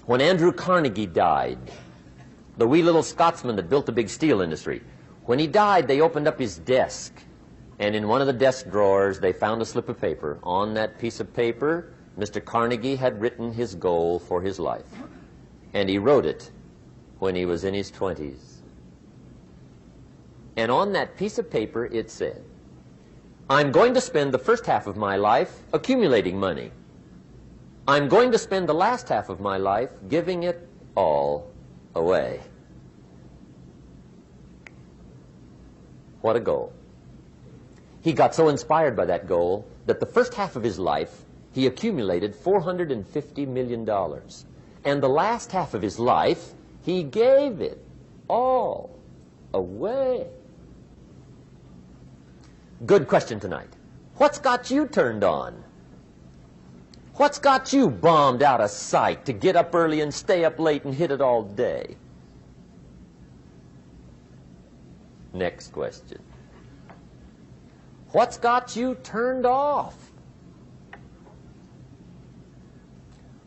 When Andrew Carnegie died, the wee little Scotsman that built the big steel industry, when he died, they opened up his desk, and in one of the desk drawers, they found a slip of paper. On that piece of paper, Mr. Carnegie had written his goal for his life, and he wrote it when he was in his 20s. And on that piece of paper, it said, I'm going to spend the first half of my life accumulating money. I'm going to spend the last half of my life giving it all away. What a goal. He got so inspired by that goal that the first half of his life, he accumulated $450 million. And the last half of his life, he gave it all away. Good question tonight. What's got you turned on? What's got you bombed out of sight to get up early and stay up late and hit it all day? Next question. What's got you turned off?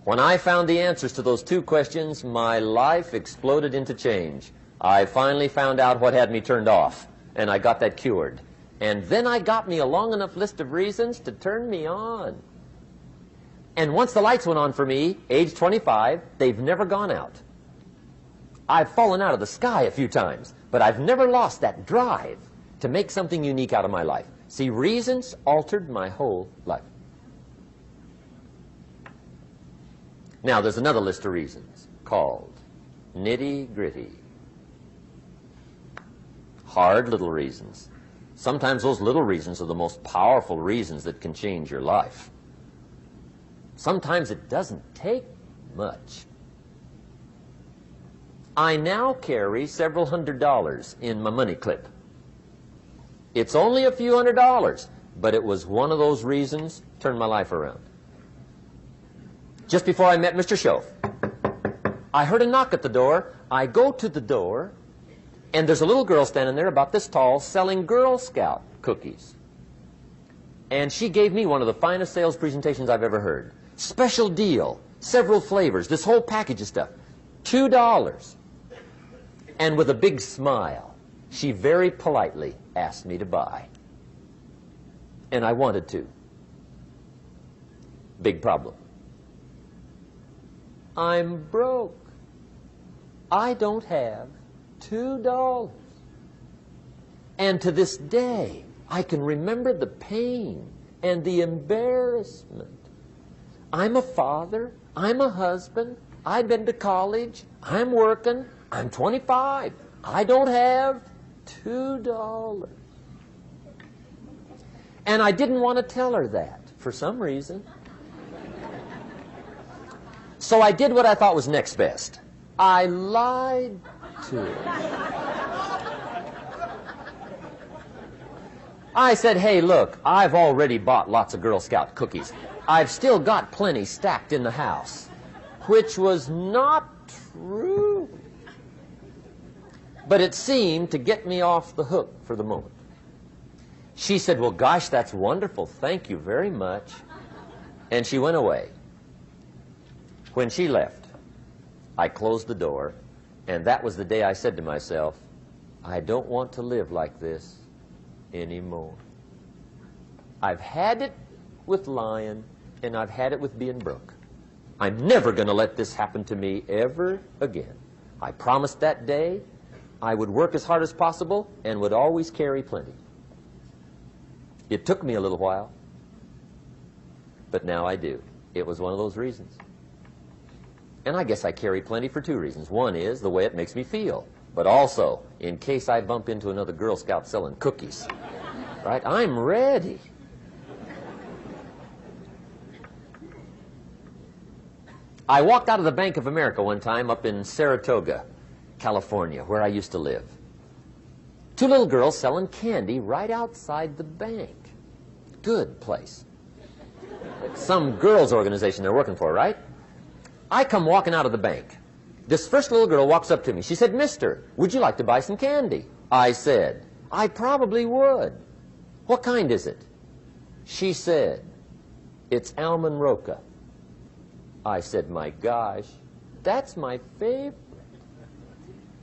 When I found the answers to those two questions, my life exploded into change. I finally found out what had me turned off, and I got that cured. And then I got me a long enough list of reasons to turn me on. And once the lights went on for me, age 25, they've never gone out. I've fallen out of the sky a few times, but I've never lost that drive to make something unique out of my life. See, reasons altered my whole life. Now, there's another list of reasons called nitty-gritty. Hard little reasons. Sometimes those little reasons are the most powerful reasons that can change your life. Sometimes it doesn't take much. I now carry several $100s in my money clip. It's only a few $100s, but it was one of those reasons turned my life around. Just before I met Mr. Schoaf, I heard a knock at the door. I go to the door, and there's a little girl standing there about this tall selling Girl Scout cookies. And she gave me one of the finest sales presentations I've ever heard. Special deal, several flavors, this whole package of stuff, $2. And with a big smile, she very politely asked me to buy. And I wanted to. Big problem. I'm broke. I don't have $2. And to this day, I can remember the pain and the embarrassment. I'm a father. I'm a husband. I've been to college. I'm working. I'm 25. I don't have $2. And I didn't want to tell her that for some reason. So I did what I thought was next best. I lied to her. I said, hey, look, I've already bought lots of Girl Scout cookies. I've still got plenty stacked in the house, which was not true. But it seemed to get me off the hook for the moment. She said, well, gosh, that's wonderful. Thank you very much. And she went away. When she left, I closed the door, and that was the day I said to myself, I don't want to live like this anymore. I've had it with lying, and I've had it with being broke. I'm never going to let this happen to me ever again. I promised that day I would work as hard as possible and would always carry plenty. It took me a little while, but now I do. It was one of those reasons. And I guess I carry plenty for two reasons. One is the way it makes me feel, but also in case I bump into another Girl Scout selling cookies. Right? I'm ready. I walked out of the Bank of America one time up in Saratoga, California, where I used to live. Two little girls selling candy right outside the bank. Good place. Some girls' organization they're working for, right? I come walking out of the bank. This first little girl walks up to me. She said, Mister, would you like to buy some candy? I said, I probably would. What kind is it? She said, it's almond roca. I said, my gosh, that's my favorite.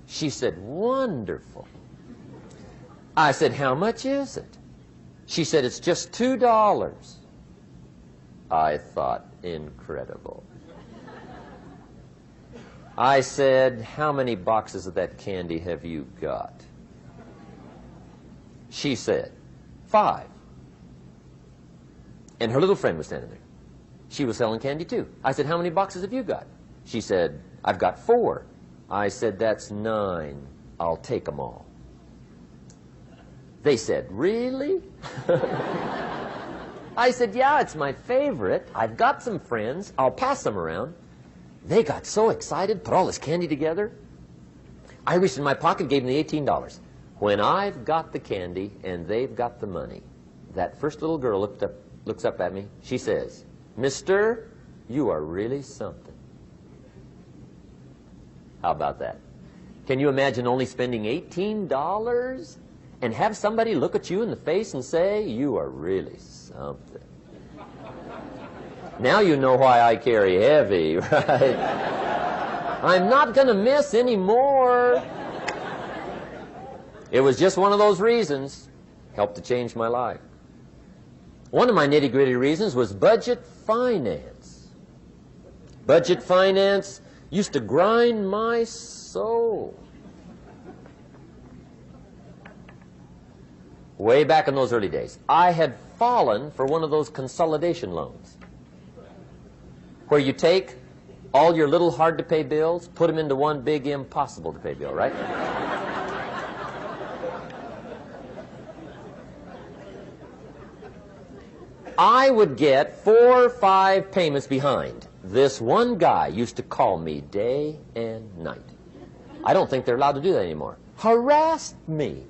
She said, wonderful. I said, how much is it? She said, it's just $2. I thought, incredible. I said, how many boxes of that candy have you got? She said, 5. And her little friend was standing there. She was selling candy too. I said, how many boxes have you got? She said, I've got 4. I said, that's 9. I'll take them all. They said, really? I said, yeah, it's my favorite. I've got some friends. I'll pass them around. They got so excited, put all this candy together. I reached in my pocket, gave them the $18. When I've got the candy and they've got the money, that first little girl looks up at me. She says, Mister, you are really something. How about that? Can you imagine only spending $18 and have somebody look at you in the face and say, you are really something? Now you know why I carry heavy, right? I'm not going to miss anymore. It was just one of those reasons. Helped to change my life. One of my nitty-gritty reasons was budget finance. Budget finance used to grind my soul. Way back in those early days, I had fallen for one of those consolidation loans, where you take all your little hard-to-pay bills, put them into one big impossible-to-pay bill, right? I would get 4 or 5 payments behind. This one guy used to call me day and night. I don't think they're allowed to do that anymore. Harassed me.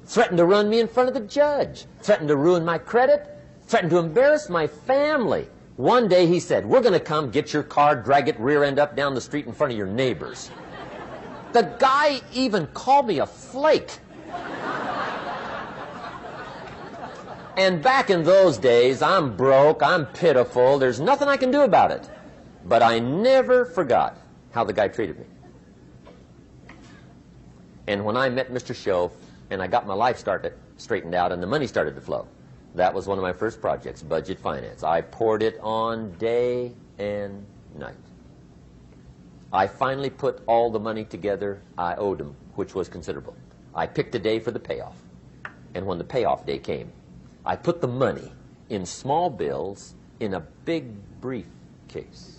Threatened to run me in front of the judge. Threatened to ruin my credit. Threatened to embarrass my family. One day he said, we're going to come get your car, drag it rear end up down the street in front of your neighbors. The guy even called me a flake. And back in those days, I'm broke, I'm pitiful, there's nothing I can do about it. But I never forgot how the guy treated me. And when I met Mr. Shoaf, and I got my life straightened out, and the money started to flow, that was one of my first projects, budget finance. I poured it on day and night. I finally put all the money together I owed him, which was considerable. I picked a day for the payoff. And when the payoff day came, I put the money in small bills in a big briefcase.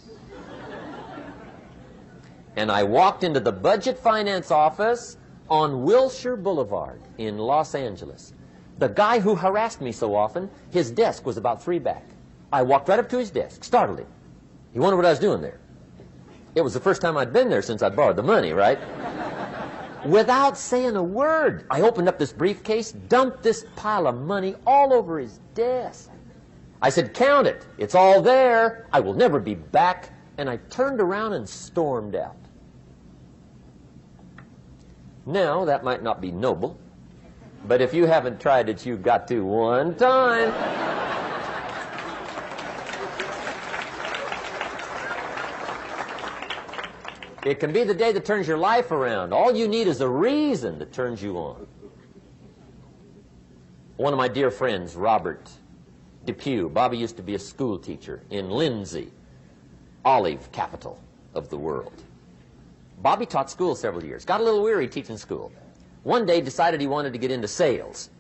And I walked into the budget finance office on Wilshire Boulevard in Los Angeles. The guy who harassed me so often, his desk was about 3 back. I walked right up to his desk, startled him. He wondered what I was doing there. It was the first time I'd been there since I'd borrowed the money, right? Without saying a word, I opened up this briefcase, dumped this pile of money all over his desk. I said, count it. It's all there. I will never be back. And I turned around and stormed out. Now, that might not be noble, but if you haven't tried it, you've got to one time. It can be the day that turns your life around. All you need is a reason that turns you on. One of my dear friends, Robert Depew, Bobby used to be a school teacher in Lindsay, olive capital of the world. Bobby taught school several years, got a little weary teaching school. One day decided he wanted to get into sales.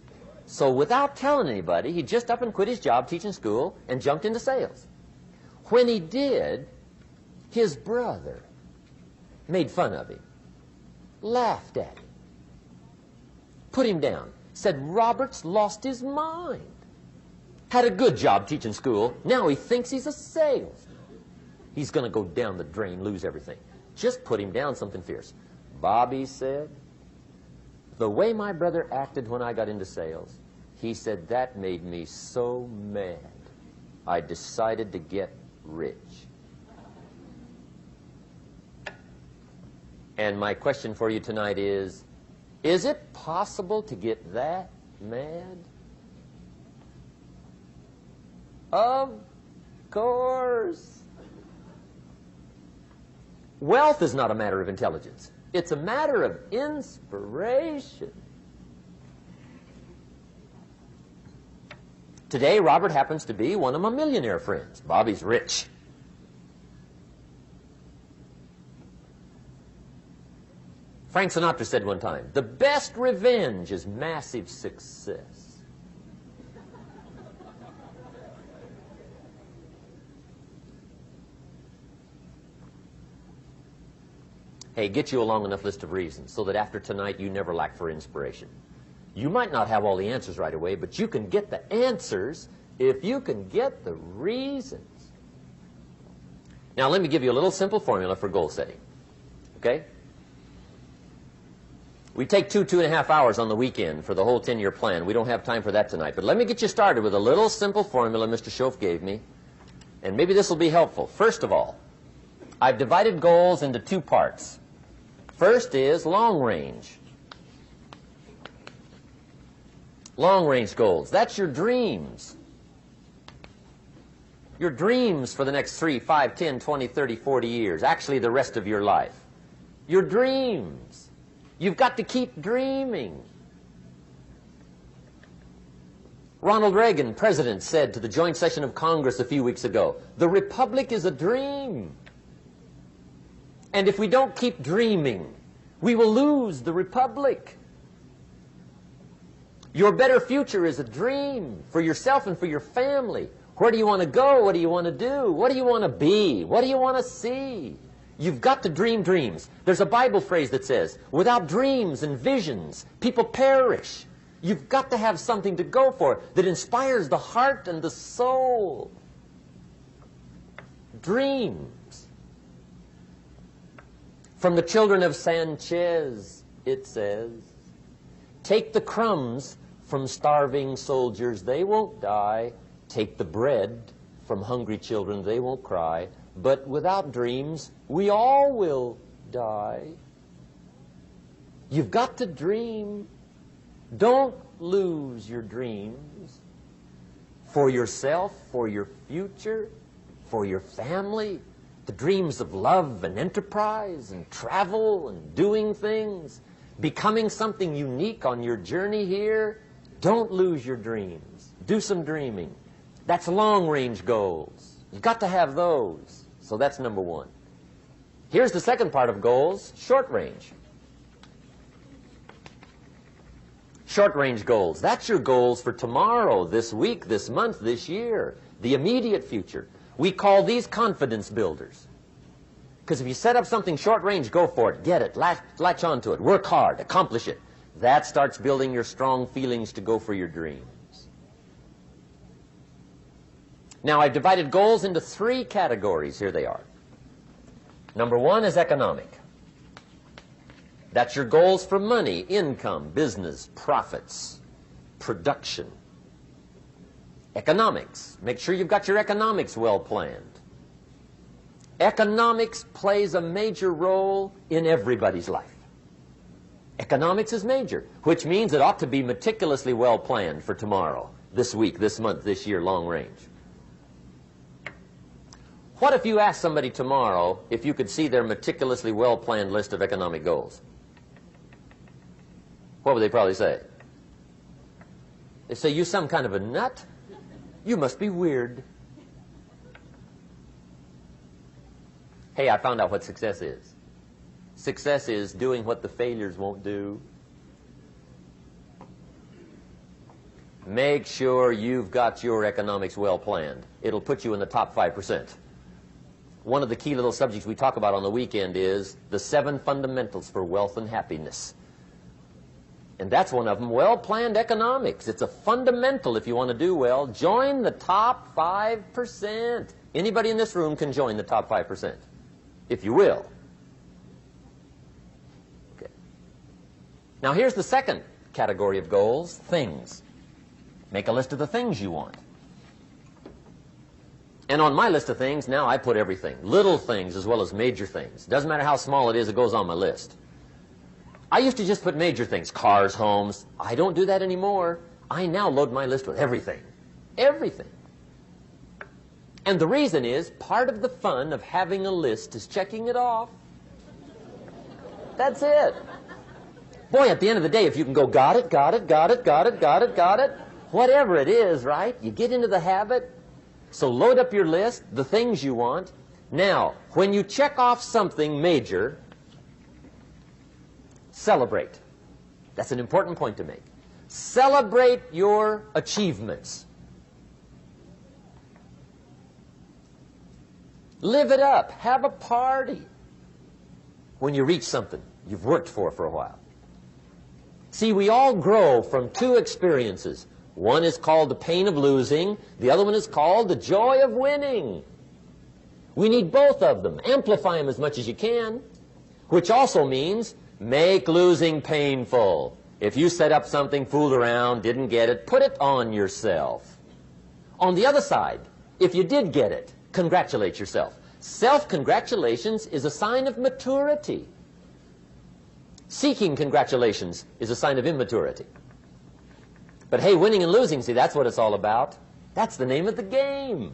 So without telling anybody, he just up and quit his job teaching school and jumped into sales. When he did, his brother made fun of him, laughed at him, put him down, said Robert's lost his mind. Had a good job teaching school, now he thinks he's a salesman. He's going to go down the drain, lose everything. Just put him down something fierce. Bobby said, the way my brother acted when I got into sales, he said that made me so mad, I decided to get rich. And my question for you tonight is it possible to get that mad? Of course. Wealth is not a matter of intelligence. It's a matter of inspiration. Today, Robert happens to be one of my millionaire friends. Bobby's rich. Frank Sinatra said one time, the best revenge is massive success. Hey, get you a long enough list of reasons so that after tonight you never lack for inspiration. You might not have all the answers right away, but you can get the answers if you can get the reasons. Now, let me give you a little simple formula for goal setting. Okay? We take 2.5 hours on the weekend for the whole 10-year plan. We don't have time for that tonight. But let me get you started with a little simple formula Mr. Schoaf gave me. And maybe this will be helpful. First of all, I've divided goals into two parts. First is long range. Long-range goals. That's your dreams. Your dreams for the next 3, 5, 10, 20, 30, 40 years. Actually, the rest of your life. Your dreams. You've got to keep dreaming. Ronald Reagan, president, said to the joint session of Congress a few weeks ago, the Republic is a dream. And if we don't keep dreaming, we will lose the Republic. Your better future is a dream for yourself and for your family. Where do you want to go? What do you want to do? What do you want to be? What do you want to see? You've got to dream dreams. There's a Bible phrase that says, without dreams and visions, people perish. You've got to have something to go for that inspires the heart and the soul. Dreams. From the children of Sanchez, it says, take the crumbs from starving soldiers, they won't die. Take the bread from hungry children, they won't cry. But without dreams, we all will die. You've got to dream. Don't lose your dreams for yourself, for your future, for your family. The dreams of love and enterprise and travel and doing things, becoming something unique on your journey here. Don't lose your dreams. Do some dreaming. That's long-range goals. You've got to have those. So that's number one. Here's the second part of goals, short range. Short-range goals. That's your goals for tomorrow, this week, this month, this year, the immediate future. We call these confidence builders. Because if you set up something short-range, go for it, get it, latch onto it, work hard, accomplish it. That starts building your strong feelings to go for your dreams. Now, I've divided goals into three categories. Here they are. Number one is economic. That's your goals for money, income, business, profits, production. Economics. Make sure you've got your economics well planned. Economics plays a major role in everybody's life. Economics is major, which means it ought to be meticulously well planned for tomorrow, this week, this month, this year, long range. What if you asked somebody tomorrow if you could see their meticulously well-planned list of economic goals? What would they probably say? They say, you some kind of a nut? You must be weird. Hey, I found out what success is. Success is doing what the failures won't do. Make sure you've got your economics well planned. It'll put you in the top 5%. One of the key little subjects we talk about on the weekend is the 7 fundamentals for wealth and happiness. And that's one of them, well-planned economics. It's a fundamental if you want to do well. Join the top 5%. Anybody in this room can join the top 5%, if you will. Okay. Now here's the second category of goals, things. Make a list of the things you want. And on my list of things, now I put everything. Little things as well as major things. Doesn't matter how small it is, it goes on my list. I used to just put major things, cars, homes. I don't do that anymore. I now load my list with everything. Everything. And the reason is, part of the fun of having a list is checking it off. That's it. Boy, at the end of the day, if you can go, got it, got it, got it, got it, got it, got it, whatever it is, right? You get into the habit. So load up your list, the things you want. Now, when you check off something major, celebrate. That's an important point to make. Celebrate your achievements. Live it up. Have a party when you reach something you've worked for a while. See, we all grow from two experiences. One is called the pain of losing. The other one is called the joy of winning. We need both of them. Amplify them as much as you can, which also means make losing painful. If you set up something, fooled around, didn't get it, put it on yourself. On the other side, if you did get it, congratulate yourself. Self-congratulations is a sign of maturity. Seeking congratulations is a sign of immaturity. But hey, winning and losing, see, that's what it's all about. That's the name of the game.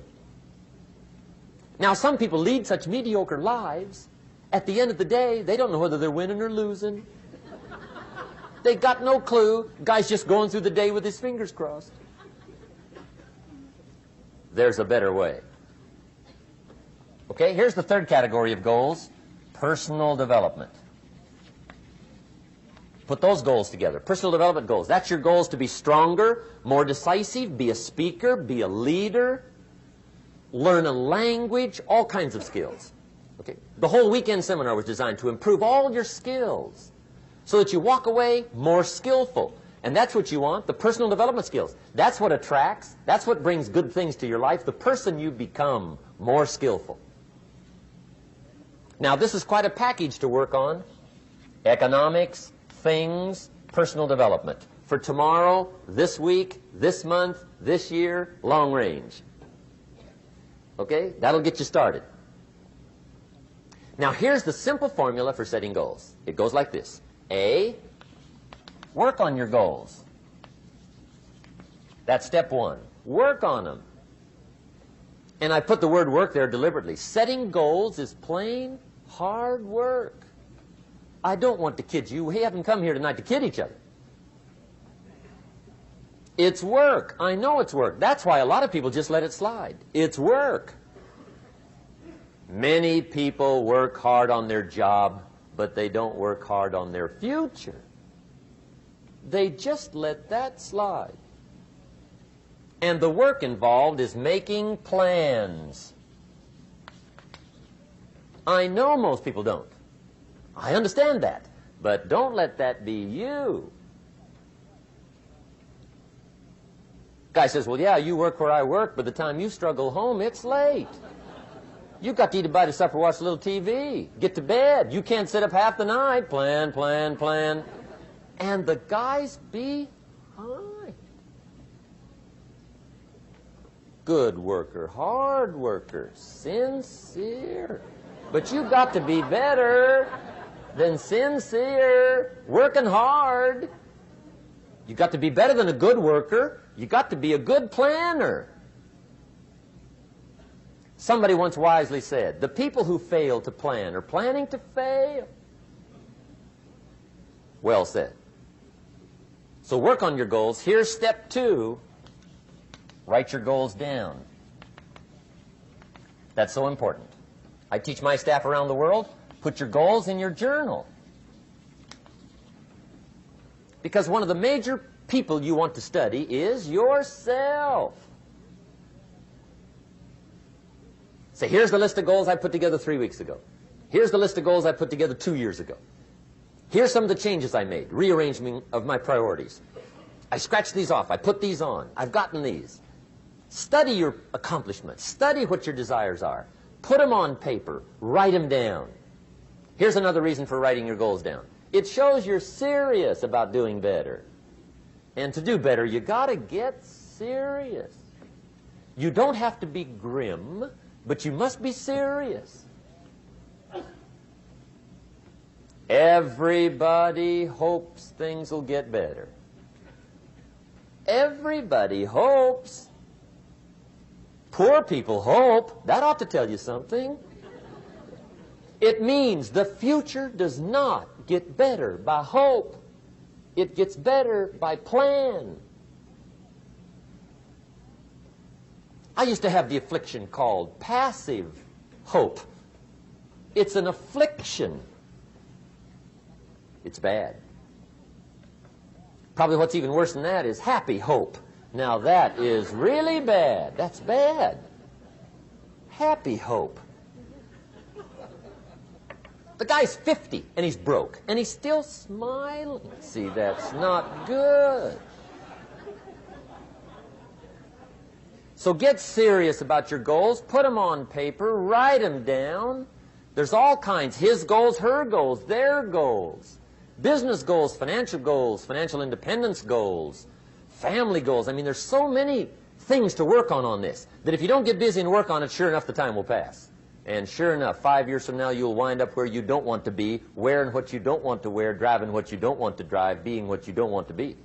Now, some people lead such mediocre lives, at the end of the day, they don't know whether they're winning or losing. They got no clue. Guy's just going through the day with his fingers crossed. There's a better way. Okay, here's the third category of goals, personal development. Put those goals together. Personal development goals. That's your goals to be stronger, more decisive, be a speaker, be a leader, learn a language, all kinds of skills. Okay? The whole weekend seminar was designed to improve all your skills so that you walk away more skillful. And that's what you want, the personal development skills. That's what attracts, that's what brings good things to your life, the person you become more skillful. Now, this is quite a package to work on. Economics, things, personal development. For tomorrow, this week, this month, this year, long range. Okay? That'll get you started. Now, here's the simple formula for setting goals. It goes like this. A, work on your goals. That's step one. Work on them. And I put the word work there deliberately. Setting goals is plain hard work. I don't want to kid you. We haven't come here tonight to kid each other. It's work. I know it's work. That's why a lot of people just let it slide. It's work. Many people work hard on their job, but they don't work hard on their future. They just let that slide. And the work involved is making plans. I know most people don't. I understand that. But don't let that be you. Guy says, well, yeah, you work where I work. By the time you struggle home, it's late. You've got to eat a bite of supper, watch a little TV, get to bed. You can't sit up half the night. Plan, plan, plan. And the guy's behind. Good worker, hard worker, sincere. But you've got to be better than sincere, working hard. You've got to be better than a good worker. You've got to be a good planner. Somebody once wisely said, the people who fail to plan are planning to fail. Well said. So work on your goals. Here's step two. Write your goals down. That's so important. I teach my staff around the world, put your goals in your journal. Because one of the major people you want to study is yourself. Say, here's the list of goals I put together 3 weeks ago. Here's the list of goals I put together 2 years ago. Here's some of the changes I made, rearrangement of my priorities. I scratched these off. I put these on. I've gotten these. Study your accomplishments. Study what your desires are. Put them on paper. Write them down. Here's another reason for writing your goals down. It shows you're serious about doing better. And to do better, you got to get serious. You don't have to be grim, but you must be serious. Everybody hopes things will get better. Everybody hopes. Poor people hope. That ought to tell you something. It means the future does not get better by hope. It gets better by plan. I used to have the affliction called passive hope. It's an affliction. It's bad. Probably what's even worse than that is happy hope. Now that is really bad. That's bad. Happy hope. The guy's 50 and he's broke and he's still smiling. See, that's not good. So get serious about your goals. Put them on paper. Write them down. There's all kinds. His goals, her goals, their goals. Business goals, financial independence goals, family goals. I mean, there's so many things to work on this that if you don't get busy and work on it, sure enough, the time will pass. And sure enough, 5 years from now, you'll wind up where you don't want to be, wearing what you don't want to wear, driving what you don't want to drive, being what you don't want to be.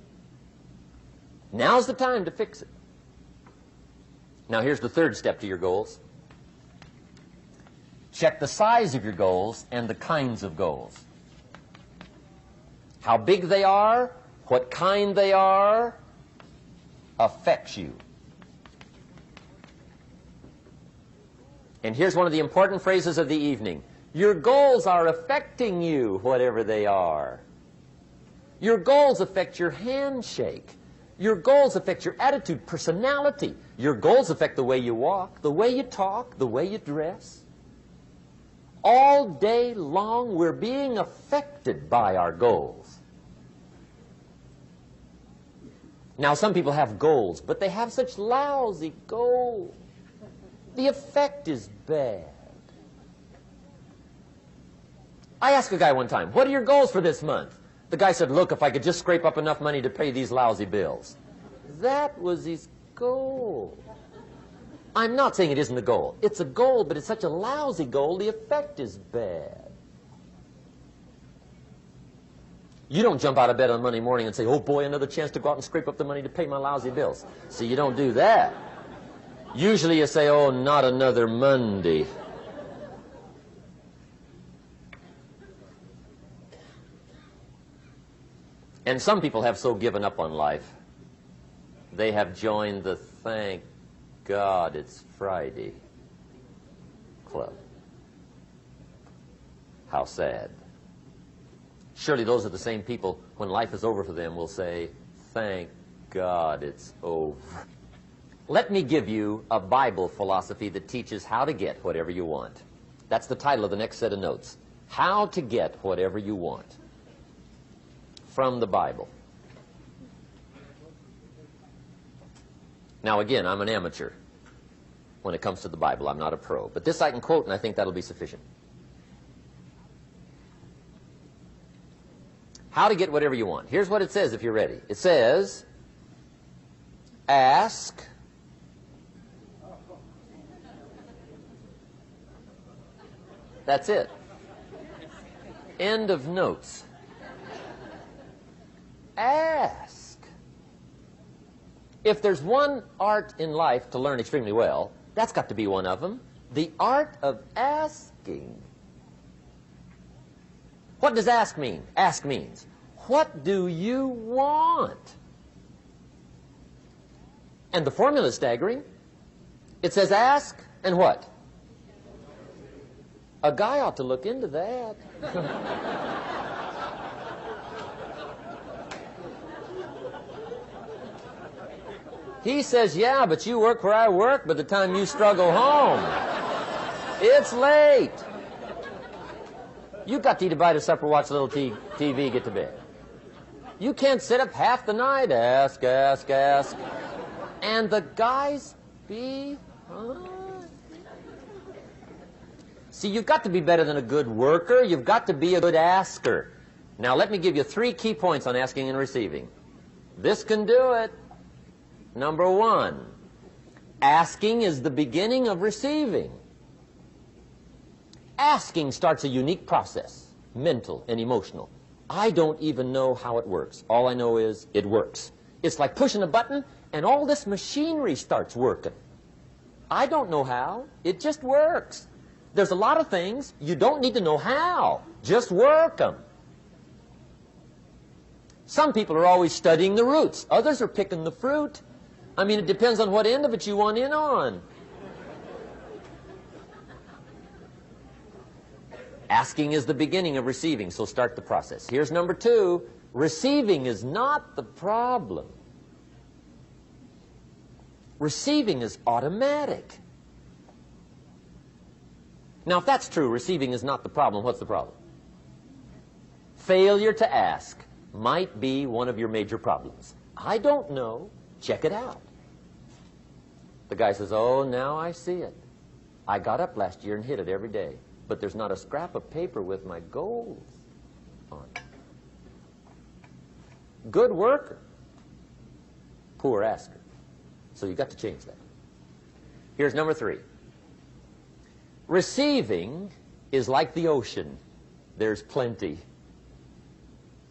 Now's the time to fix it. Now, here's the third step to your goals. Check the size of your goals and the kinds of goals. How big they are, what kind they are, affects you. And here's one of the important phrases of the evening. Your goals are affecting you, whatever they are. Your goals affect your handshake. Your goals affect your attitude, personality. Your goals affect the way you walk, the way you talk, the way you dress. All day long, we're being affected by our goals. Now, some people have goals, but they have such lousy goals. The effect is bad. I asked a guy one time, what are your goals for this month? The guy said, look, if I could just scrape up enough money to pay these lousy bills. That was his goal. I'm not saying it isn't a goal. It's a goal, but it's such a lousy goal, the effect is bad. You don't jump out of bed on Monday morning and say, oh boy, another chance to go out and scrape up the money to pay my lousy bills. See, you don't do that. Usually you say, oh, not another Monday. And some people have so given up on life, they have joined the thank God it's Friday club. How sad. Surely those are the same people, when life is over for them, will say, thank God it's over. Let me give you a Bible philosophy that teaches how to get whatever you want. That's the title of the next set of notes. How to get whatever you want. From the Bible. Now again, I'm an amateur when it comes to the Bible. I'm not a pro. But this I can quote, and I think that'll be sufficient. How to get whatever you want. Here's what it says if you're ready. It says, ask. That's it. End of notes. Ask. If there's one art in life to learn extremely well, that's got to be one of them. The art of asking. What does ask mean? Ask means, what do you want? And the formula is staggering. It says ask and what? A guy ought to look into that. He says, yeah, but you work where I work. By the time you struggle home, it's late. You've got to eat a bite of supper, watch a little TV, get to bed. You can't sit up half the night. Ask, ask, ask. And the guy's behind. See, you've got to be better than a good worker. You've got to be a good asker. Now, let me give you 3 key points on asking and receiving. This can do it. Number 1, asking is the beginning of receiving. Asking starts a unique process, mental and emotional. I don't even know how it works. All I know is it works. It's like pushing a button and all this machinery starts working. I don't know how. It just works. there's a lot of things you don't need to know how. Just work them. Some people are always studying the roots. Others are picking the fruit. I mean, it depends on what end of it you want in on. Asking is the beginning of receiving, so start the process. Here's number 2. Receiving is not the problem. Receiving is automatic. Now, if that's true, receiving is not the problem, what's the problem? Failure to ask might be one of your major problems. I don't know. Check it out. The guy says, oh, now I see it. I got up last year and hit it every day, but there's not a scrap of paper with my goals on it. Good worker, poor asker. So you've got to change that. Here's number 3. Receiving is like the ocean. There's plenty,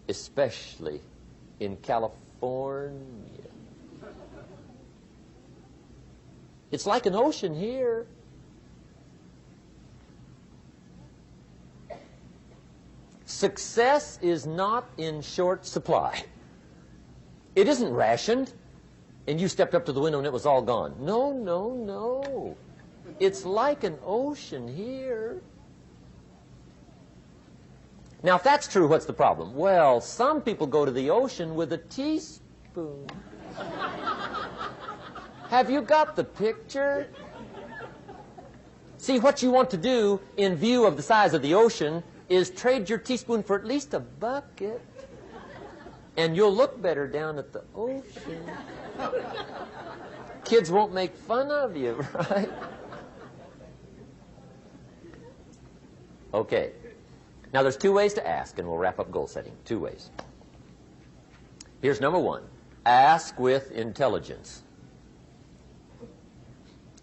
especially in California. It's like an ocean here. Success is not in short supply. It isn't rationed, and you stepped up to the window and it was all gone. No, no, no. It's like an ocean here. Now, if that's true, what's the problem? Well, some people go to the ocean with a teaspoon. Have you got the picture? See, what you want to do in view of the size of the ocean is trade your teaspoon for at least a bucket, and you'll look better down at the ocean. Kids won't make fun of you, right? Okay. Now, there's 2 ways to ask, and we'll wrap up goal setting. 2 ways. Here's number 1. Ask with intelligence.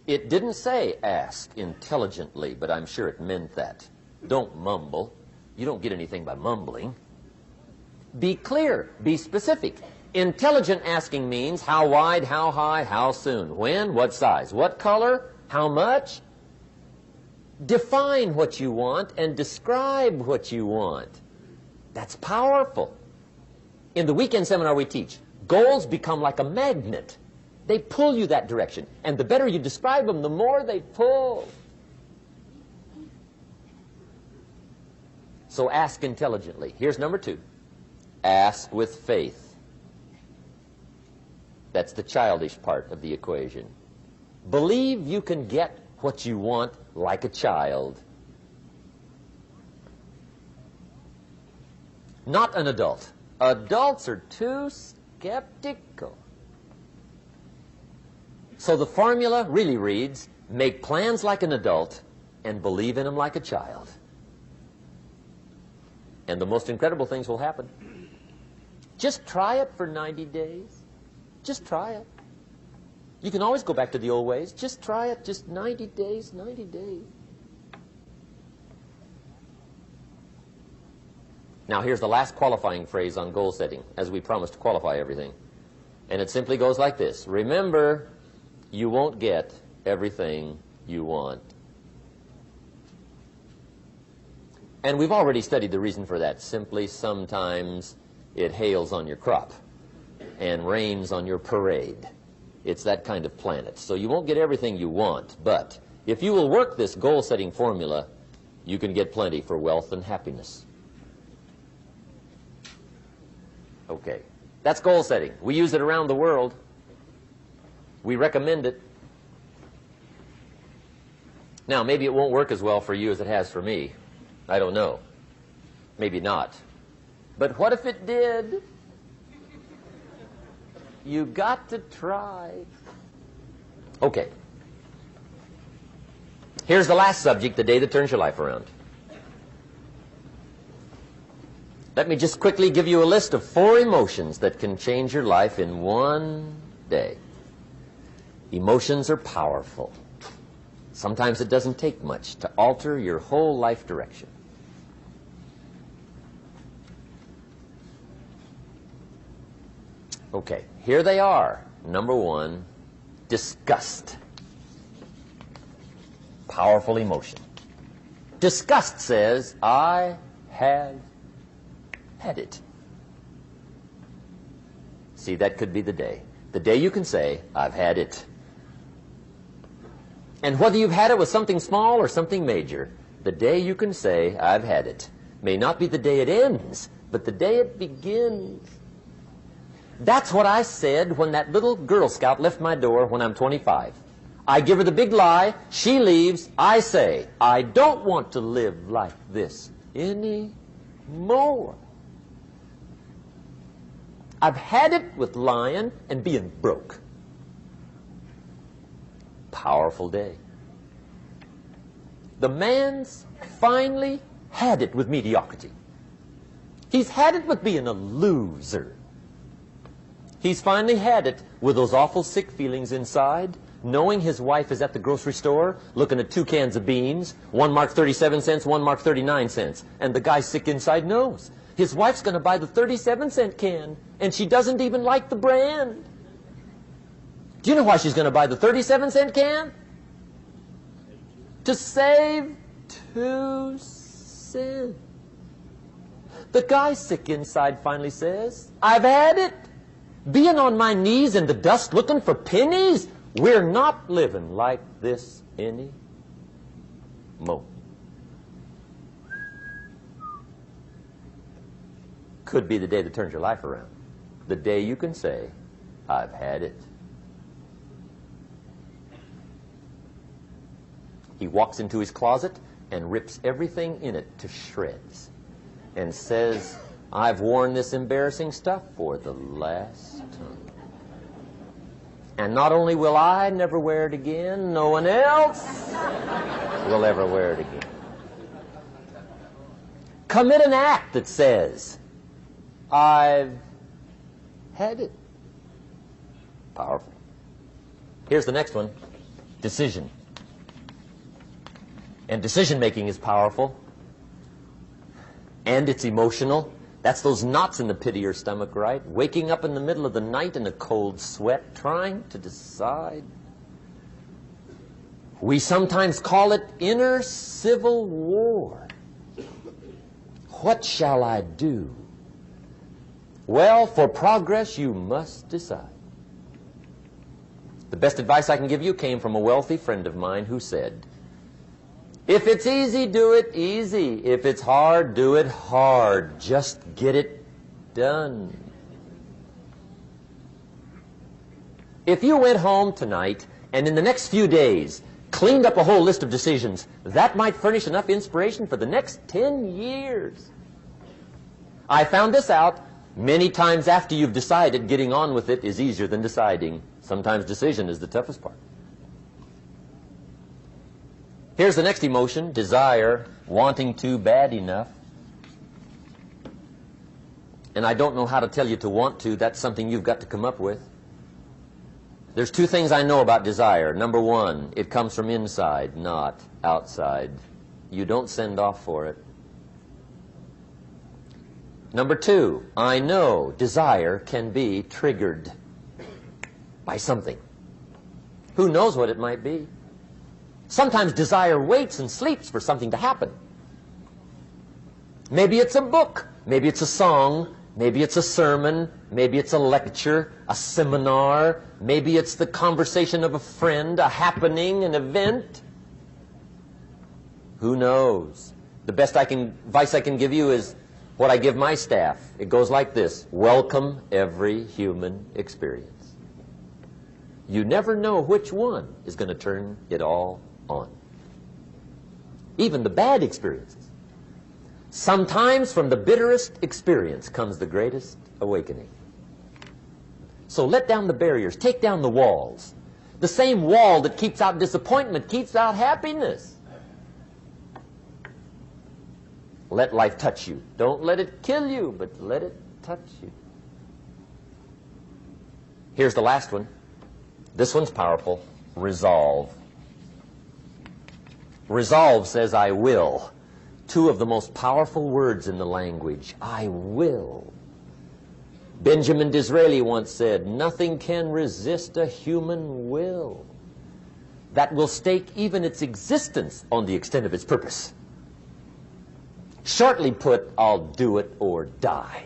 It didn't say ask intelligently, but I'm sure it meant that. Don't mumble. You don't get anything by mumbling. Be clear. Be specific. Intelligent asking means how wide, how high, how soon, when, what size, what color, how much. Define what you want and describe what you want. That's powerful. In the weekend seminar we teach, goals become like a magnet. They pull you that direction. And the better you describe them, the more they pull. So ask intelligently. Here's number 2. Ask with faith. That's the childish part of the equation. Believe you can get what you want like a child. Not an adult. Adults are too skeptical. So the formula really reads, make plans like an adult and believe in them like a child. And the most incredible things will happen. Just try it for 90 days. Just try it. You can always go back to the old ways. Just try it. Just 90 days, 90 days. Now, here's the last qualifying phrase on goal setting, as we promised to qualify everything. And it simply goes like this. Remember, you won't get everything you want. And we've already studied the reason for that. Simply, sometimes it hails on your crop and rains on your parade. It's that kind of planet. So you won't get everything you want, but if you will work this goal-setting formula, you can get plenty for wealth and happiness. Okay, that's goal setting. We use it around the world. We recommend it. Now, maybe it won't work as well for you as it has for me. I don't know. Maybe not. But what if it did? You got to try. Okay. Here's the last subject, the day that turns your life around. Let me just quickly give you a list of 4 emotions that can change your life in one day. Emotions are powerful. Sometimes it doesn't take much to alter your whole life direction. Okay, here they are. Number 1, disgust. Powerful emotion. Disgust says, I have had it. See, that could be the day. The day you can say, I've had it. And whether you've had it with something small or something major, the day you can say, I've had it, may not be the day it ends, but the day it begins. That's what I said when that little Girl Scout left my door when I'm 25. I give her the big lie, she leaves, I say, I don't want to live like this anymore. I've had it with lying and being broke. Powerful day. The man's finally had it with mediocrity. He's had it with being a loser. He's finally had it with those awful sick feelings inside, knowing his wife is at the grocery store looking at 2 cans of beans, one marked 37 cents, one marked 39 cents. And the guy sick inside knows his wife's going to buy the 37-cent can, and she doesn't even like the brand. Do you know why she's going to buy the 37-cent can? To save 2 cents. The guy sick inside finally says, I've had it. Being on my knees in the dust looking for pennies, we're not living like this anymore. Could be the day that turns your life around. The day you can say, I've had it. He walks into his closet and rips everything in it to shreds and says, I've worn this embarrassing stuff for the last time. And not only will I never wear it again, no one else will ever wear it again. Commit an act that says, I've had it. Powerful. Here's the next one. Decision. And decision-making is powerful. And it's emotional. That's those knots in the pit of your stomach, right? Waking up in the middle of the night in a cold sweat, trying to decide. We sometimes call it inner civil war. What shall I do? Well, for progress, you must decide. The best advice I can give you came from a wealthy friend of mine who said, if it's easy, do it easy. If it's hard, do it hard. Just get it done. If you went home tonight and in the next few days cleaned up a whole list of decisions, that might furnish enough inspiration for the next 10 years. I found this out many times after you've decided. Getting on with it is easier than deciding. Sometimes decision is the toughest part. Here's the next emotion, desire, wanting to bad enough. And I don't know how to tell you to want to. That's something you've got to come up with. There's 2 things I know about desire. Number 1, it comes from inside, not outside. You don't send off for it. Number 2, I know desire can be triggered by something. Who knows what it might be? Sometimes desire waits and sleeps for something to happen. Maybe it's a book, maybe it's a song, maybe it's a sermon, maybe it's a lecture, a seminar, maybe it's the conversation of a friend, a happening, an event. Who knows? The best advice I can give you is what I give my staff. It goes like this: welcome every human experience. You never know which one is going to turn it all on. Even the bad experiences. Sometimes from the bitterest experience comes the greatest awakening. So let down the barriers, take down the walls. The same wall that keeps out disappointment keeps out happiness. Let life touch you. Don't let it kill you, but let it touch you. Here's the last one. This one's powerful. Resolve. Resolve says, I will. 2 of the most powerful words in the language. I will. Benjamin Disraeli once said, nothing can resist a human will that will stake even its existence on the extent of its purpose. Shortly put, I'll do it or die.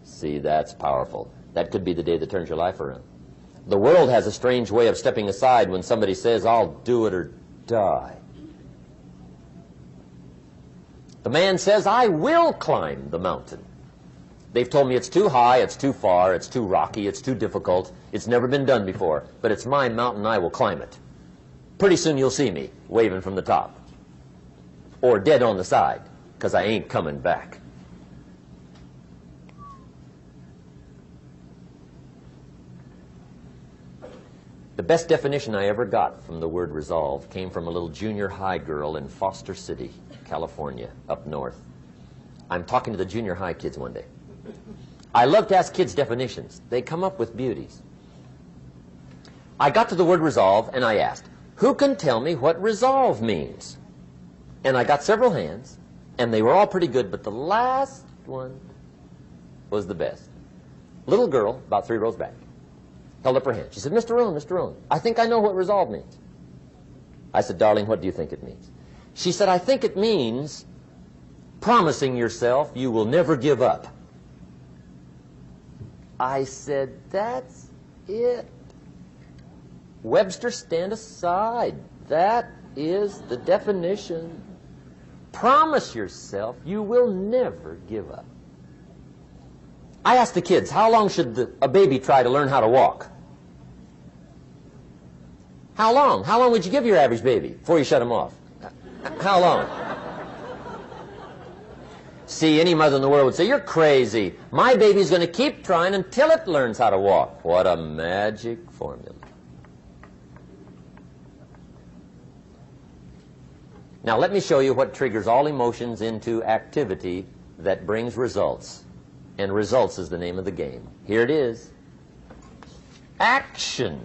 See, that's powerful. That could be the day that turns your life around. The world has a strange way of stepping aside when somebody says, I'll do it or die. The man says, I will climb the mountain. They've told me it's too high, it's too far, it's too rocky, it's too difficult, it's never been done before, but it's my mountain, I will climb it. Pretty soon you'll see me waving from the top. Or dead on the side, because I ain't coming back. The best definition I ever got from the word resolve came from a little junior high girl in Foster City, California, up north. I'm talking to the junior high kids one day. I love to ask kids definitions. They come up with beauties. I got to the word resolve and I asked, who can tell me what resolve means? And I got several hands, and they were all pretty good, but the last one was the best. Little girl, about 3 rows back, held up her hand. She said, Mr. Rohn, I think I know what resolve means. I said, darling, what do you think it means? She said, I think it means promising yourself you will never give up. I said, that's it. Webster, stand aside. That is the definition. Promise yourself you will never give up. I asked the kids, how long should a baby try to learn how to walk? How long? How long would you give your average baby before you shut him off? How long? See, any mother in the world would say, you're crazy. My baby's going to keep trying until it learns how to walk. What a magic formula. Now let me show you what triggers all emotions into activity that brings results. And results is the name of the game. Here it is. Action.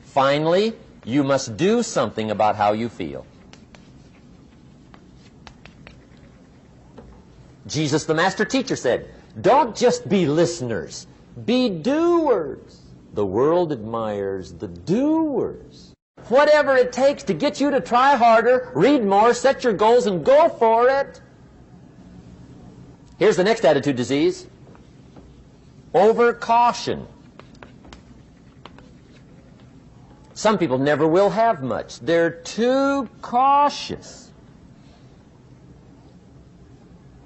Finally, you must do something about how you feel. Jesus, the master teacher, said, don't just be listeners, be doers. The world admires the doers. Whatever it takes to get you to try harder, read more, set your goals, and go for it. Here's the next attitude disease. Overcaution. Some people never will have much. They're too cautious.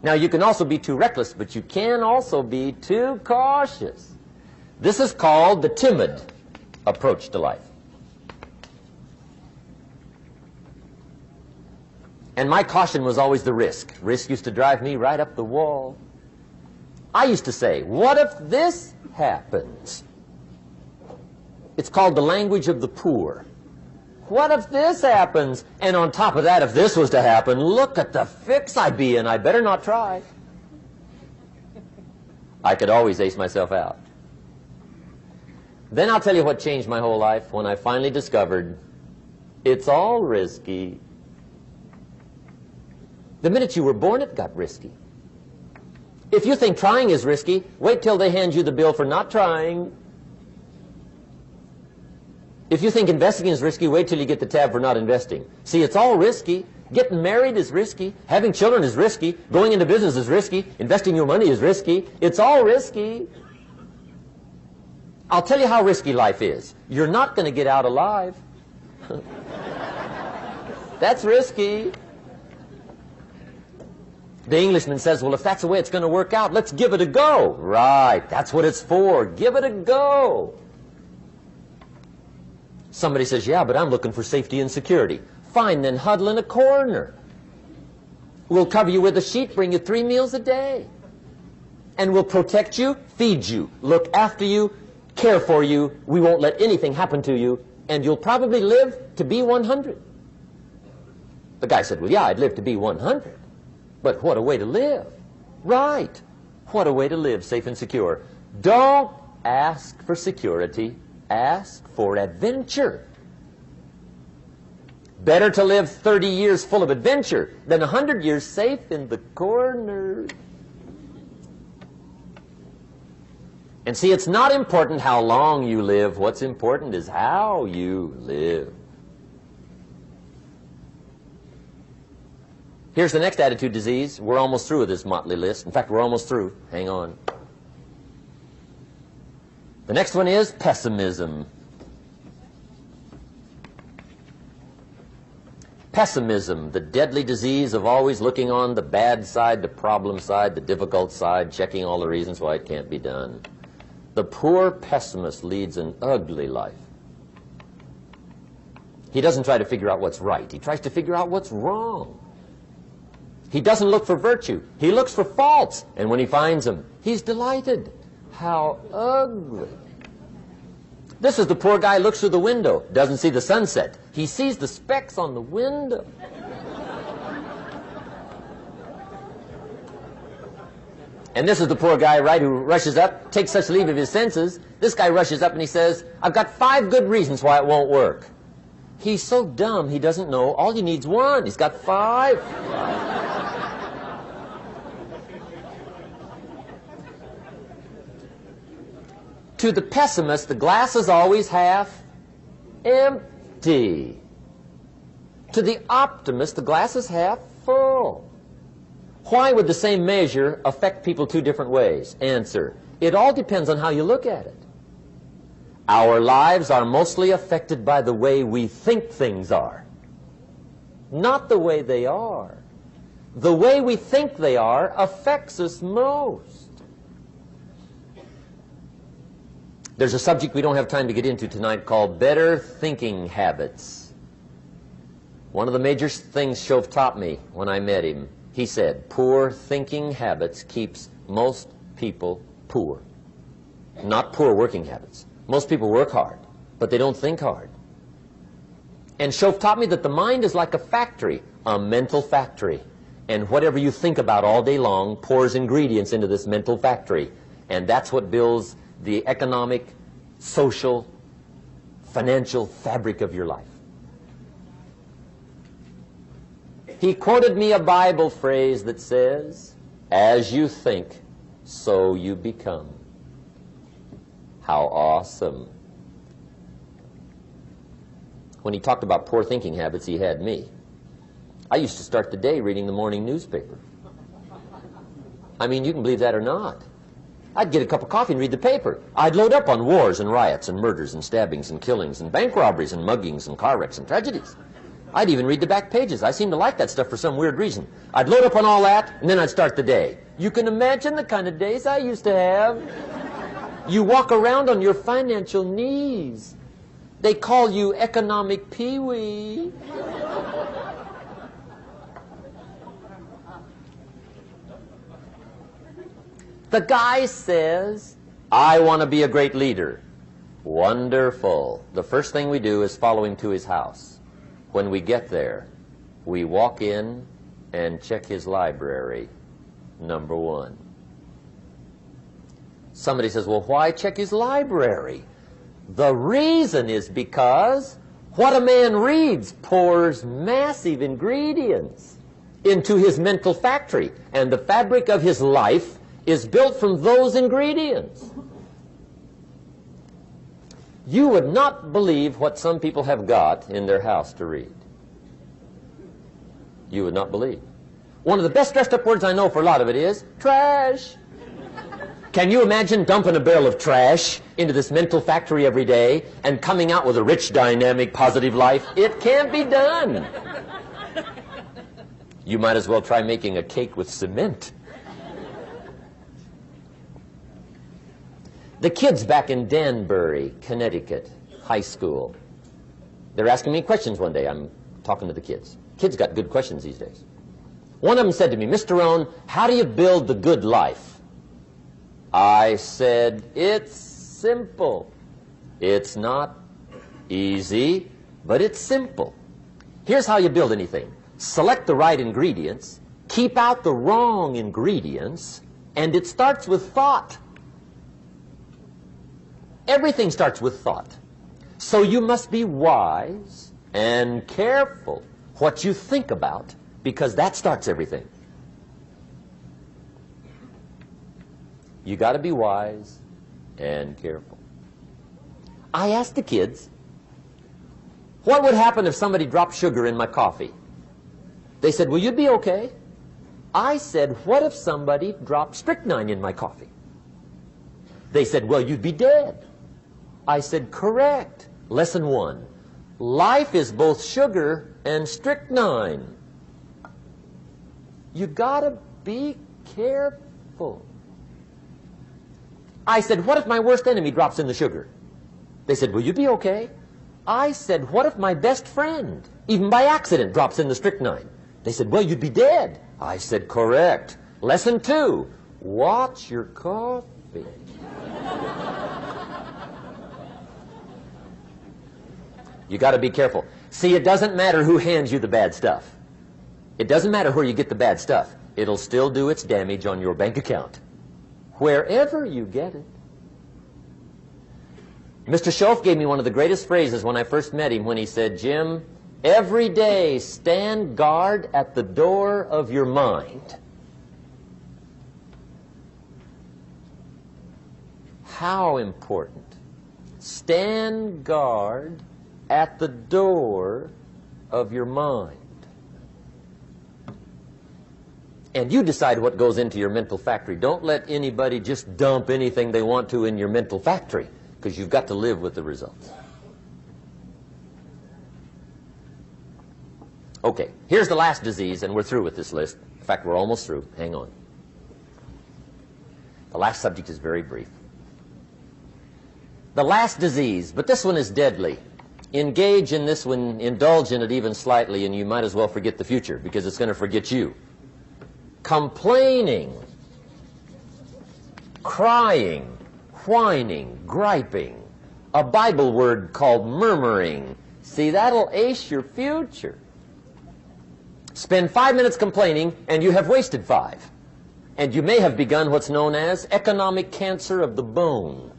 Now, you can also be too reckless, but you can also be too cautious. This is called the timid approach to life. And my caution was always the risk. Risk used to drive me right up the wall. I used to say, what if this happens? It's called the language of the poor. What if this happens? And on top of that, if this was to happen, look at the fix I'd be in. I better not try. I could always ace myself out. Then I'll tell you what changed my whole life when I finally discovered it's all risky. The minute you were born, it got risky. If you think trying is risky, wait till they hand you the bill for not trying. If you think investing is risky, wait till you get the tab for not investing. See, it's all risky. Getting married is risky. Having children is risky. Going into business is risky. Investing your money is risky. It's all risky. I'll tell you how risky life is. You're not going to get out alive. That's risky. The Englishman says, well, if that's the way it's going to work out, let's give it a go. Right, that's what it's for. Give it a go. Somebody says, yeah, but I'm looking for safety and security. Fine, then huddle in a corner. We'll cover you with a sheet, bring you 3 meals a day. And we'll protect you, feed you, look after you, care for you. We won't let anything happen to you. And you'll probably live to be 100. The guy said, well, yeah, I'd live to be 100. But what a way to live. Right. What a way to live, safe and secure. Don't ask for security. Ask for adventure. Better to live 30 years full of adventure than 100 years safe in the corner. And see, it's not important how long you live. What's important is how you live. Here's the next attitude disease. We're almost through with this motley list. In fact, we're almost through. Hang on. The next one is pessimism. Pessimism, the deadly disease of always looking on the bad side, the problem side, the difficult side, checking all the reasons why it can't be done. The poor pessimist leads an ugly life. He doesn't try to figure out what's right. He tries to figure out what's wrong. He doesn't look for virtue. He looks for faults. And when he finds them, he's delighted. How ugly. This is the poor guy who looks through the window, doesn't see the sunset. He sees the specks on the window. And this is the poor guy, right, who rushes up, takes such leave of his senses. This guy rushes up and he says, I've got 5 good reasons why it won't work. He's so dumb he doesn't know all he needs 1. He's got 5. To the pessimist, the glass is always half empty. To the optimist, the glass is half full. Why would the same measure affect people 2 different ways? Answer, it all depends on how you look at it. Our lives are mostly affected by the way we think things are, not the way they are. The way we think they are affects us most. There's a subject we don't have time to get into tonight called better thinking habits. One of the major things Shove taught me when I met him, he said, poor thinking habits keeps most people poor. Not poor working habits. Most people work hard, but they don't think hard. And Shove taught me that the mind is like a factory, a mental factory. And whatever you think about all day long pours ingredients into this mental factory. And that's what builds the economic, social, financial fabric of your life. He quoted me a Bible phrase that says, as you think, so you become. How awesome. When he talked about poor thinking habits, he had me. I used to start the day reading the morning newspaper. I mean, you can believe that or not. I'd get a cup of coffee and read the paper. I'd load up on wars and riots and murders and stabbings and killings and bank robberies and muggings and car wrecks and tragedies. I'd even read the back pages. I seem to like that stuff for some weird reason. I'd load up on all that, and then I'd start the day. You can imagine the kind of days I used to have. You walk around on your financial knees. They call you economic peewee. The guy says, I want to be a great leader. Wonderful. The first thing we do is follow him to his house. When we get there, we walk in and check his library, number 1. Somebody says, well, why check his library? The reason is because what a man reads pours massive ingredients into his mental factory, and the fabric of his life is built from those ingredients. You would not believe what some people have got in their house to read. You would not believe. One of the best dressed up words I know for a lot of it is trash. Can you imagine dumping a barrel of trash into this mental factory every day and coming out with a rich, dynamic, positive life? It can't be done. You might as well try making a cake with cement. The kids back in Danbury, Connecticut, high school, they're asking me questions one day. I'm talking to the kids. Kids got good questions these days. One of them said to me, Mr. Rohn, how do you build the good life? I said, it's simple. It's not easy, but it's simple. Here's how you build anything. Select the right ingredients, keep out the wrong ingredients, and it starts with thought. Everything starts with thought. So you must be wise and careful what you think about, because that starts everything. You got to be wise and careful. I asked the kids, what would happen if somebody dropped sugar in my coffee? They said, "Well, you'd be okay." I said, "What if somebody dropped strychnine in my coffee?" They said, "Well, you'd be dead." I said, "Correct. Lesson 1. Life is both sugar and strychnine. You gotta be careful." I said, "What if my worst enemy drops in the sugar?" They said, "Will you be okay?" I said, "What if my best friend, even by accident, drops in the strychnine?" They said, "Well, you'd be dead." I said, "Correct. Lesson 2, watch your coffee." You got to be careful. See, it doesn't matter who hands you the bad stuff. It doesn't matter where you get the bad stuff. It'll still do its damage on your bank account, wherever you get it. Mr. Schoaf gave me one of the greatest phrases when I first met him when he said, "Jim, every day stand guard at the door of your mind." How important. Stand guard at the door of your mind. And you decide what goes into your mental factory. Don't let anybody just dump anything they want to in your mental factory, because you've got to live with the results. Okay, here's the last disease, and we're through with this list. In fact, we're almost through. Hang on. The last subject is very brief. The last disease, but this one is deadly. Engage in this one, indulge in it even slightly, and you might as well forget the future, because it's going to forget you. Complaining, crying, whining, griping, a Bible word called murmuring. See, that'll ace your future. Spend 5 minutes complaining, and you have wasted 5. And you may have begun what's known as economic cancer of the bone.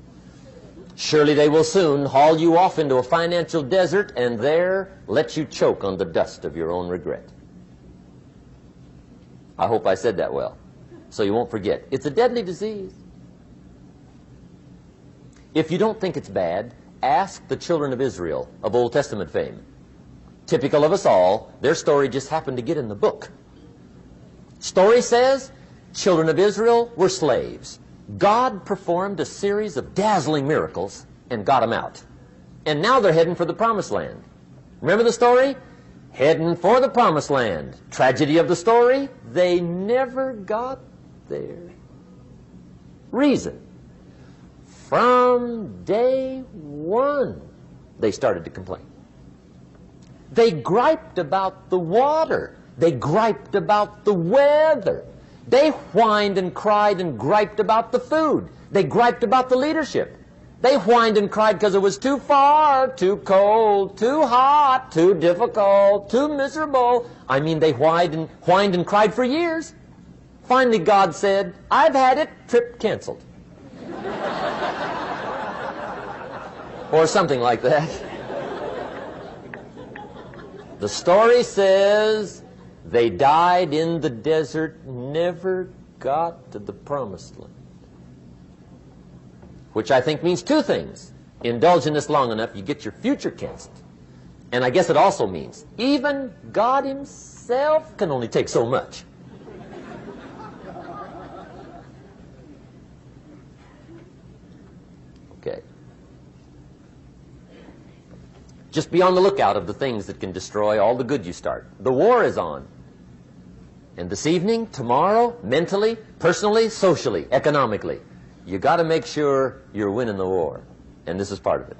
Surely they will soon haul you off into a financial desert and there let you choke on the dust of your own regret. I hope I said that well, so you won't forget. It's a deadly disease. If you don't think it's bad, ask the children of Israel of Old Testament fame. Typical of us all, their story just happened to get in the book. Story says, children of Israel were slaves. God performed a series of dazzling miracles and got them out. And now they're heading for the promised land. Remember the story? Heading for the promised land. Tragedy of the story, they never got there. Reason. From day one, they started to complain. They griped about the water. They griped about the weather. They whined and cried and griped about the food. They griped about the leadership. They whined and cried because it was too far, too cold, too hot, too difficult, too miserable. I mean, they whined and cried for years. Finally, God said, "I've had it, trip canceled." Or something like that. The story says they died in the desert, never got to the promised land. Which I think means 2 things. Indulge in this long enough, you get your future canceled. And I guess it also means even God himself can only take so much. Okay. Just be on the lookout of the things that can destroy all the good you start. The war is on. And this evening, tomorrow, mentally, personally, socially, economically, you got to make sure you're winning the war. And this is part of it.